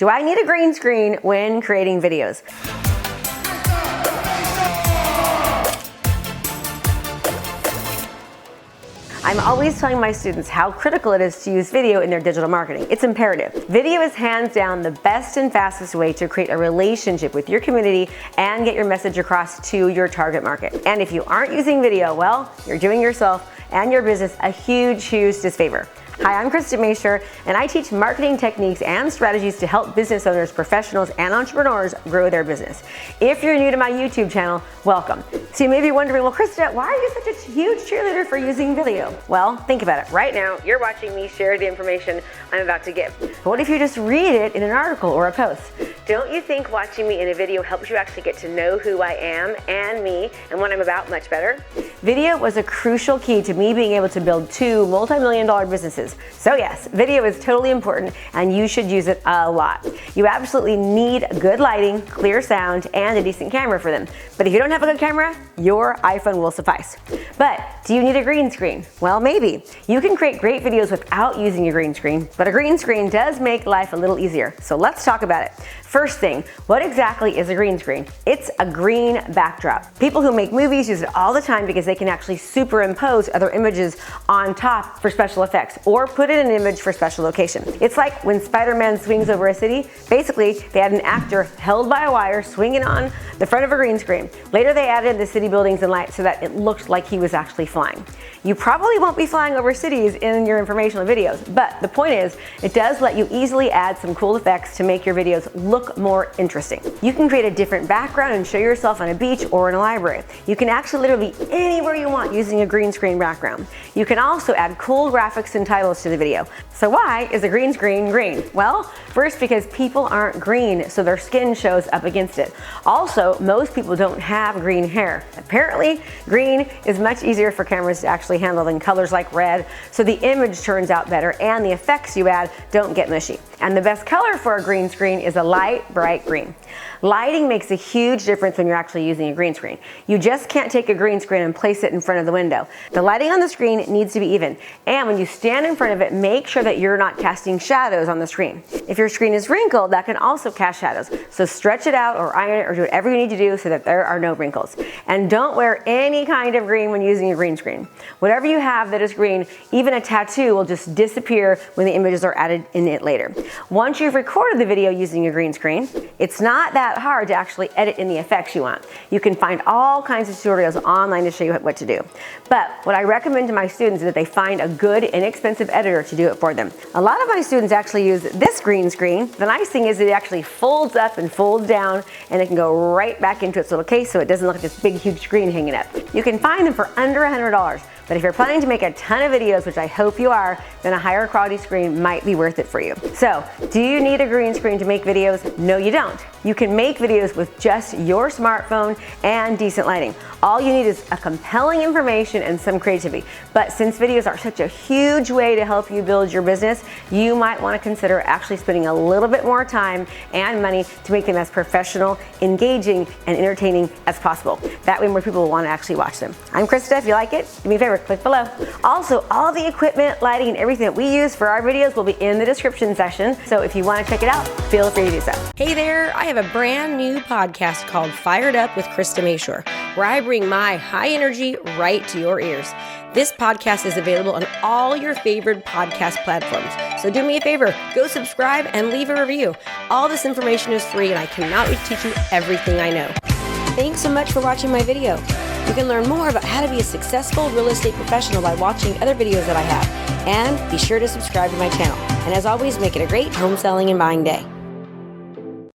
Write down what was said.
Do I need a green screen when creating videos? I'm always telling my students how critical it is to use video in their digital marketing. It's imperative. Video is hands down the best and fastest way to create a relationship with your community and get your message across to your target market. And if you aren't using video, well, you're doing yourself and your business a huge disfavor. Hi, I'm Krista Mashore, and I teach marketing techniques and strategies to help business owners, professionals, and entrepreneurs grow their business. If you're new to my YouTube channel, welcome. So you may be wondering, well, Krista, why are you such a huge cheerleader for using video? Well, think about it. Right now, you're watching me share the information I'm about to give. But what if you just read it in an article or a post? Don't you think watching me in a video helps you actually get to know who I am and me and what I'm about much better? Video was a crucial key to me being able to build 2 multi-million-dollar businesses. So yes, video is totally important and you should use it a lot. You absolutely need good lighting, clear sound, and a decent camera for them. But if you don't have a good camera, your iPhone will suffice. But do you need a green screen? Well, maybe. You can create great videos without using a green screen, but a green screen does make life a little easier. So let's talk about it. First thing, what exactly is a green screen? It's a green backdrop. People who make movies use it all the time because they can actually superimpose other images on top for special effects or put in an image for special location. It's like when Spider-Man swings over a city. Basically, they had an actor held by a wire swinging on the front of a green screen. Later, they added the city buildings and lights so that it looked like he was actually flying. You probably won't be flying over cities in your informational videos, but the point is, it does let you easily add some cool effects to make your videos look more interesting. You can create a different background and show yourself on a beach or in a library. You can actually literally be anywhere you want using a green screen background. You can also add cool graphics and titles to the video. So why is a green screen green? Well, first, because people aren't green, so their skin shows up against it. Also, most people don't have green hair. Apparently, green is much easier for cameras to actually handle than colors like red, so the image turns out better and the effects you add don't get mushy. And the best color for a green screen is a light, bright green. Lighting makes a huge difference when you're actually using a green screen. You just can't take a green screen and place it in front of the window. The lighting on the screen needs to be even. And when you stand in front of it, make sure that you're not casting shadows on the screen. If your screen is wrinkled, that can also cast shadows. So stretch it out or iron it or do whatever you need to do so that there are no wrinkles. And don't wear any kind of green when using a green screen. Whatever you have that is green, even a tattoo will just disappear when the images are added in it later. Once you've recorded the video using a green screen, it's not that hard to actually edit in the effects you want. You can find all kinds of tutorials online to show you what to do. But what I recommend to my students is that they find a good, inexpensive editor to do it for them. A lot of my students actually use this green screen. The nice thing is it actually folds up and folds down, and it can go right back into its little case so it doesn't look like this big, huge screen hanging up. You can find them for under $100. But if you're planning to make a ton of videos, which I hope you are, then a higher quality screen might be worth it for you. So, do you need a green screen to make videos? No, you don't. You can make videos with just your smartphone and decent lighting. All you need is a compelling information and some creativity. But since videos are such a huge way to help you build your business, you might want to consider actually spending a little bit more time and money to make them as professional, engaging, and entertaining as possible. That way more people will want to actually watch them. I'm Krista. If you like it, do me a favor, click below. Also, all the equipment, lighting, and everything that we use for our videos will be in the description section. So if you want to check it out, feel free to do so. Hey there, I have a brand new podcast called Fired Up with Krista Mashore, where I bring my high energy right to your ears. This podcast is available on all your favorite podcast platforms. So do me a favor, go subscribe and leave a review. All this information is free and I cannot wait to teach you everything I know. Thanks so much for watching my video. You can learn more about how to be a successful real estate professional by watching other videos that I have. And be sure to subscribe to my channel. And as always, make it a great home selling and buying day.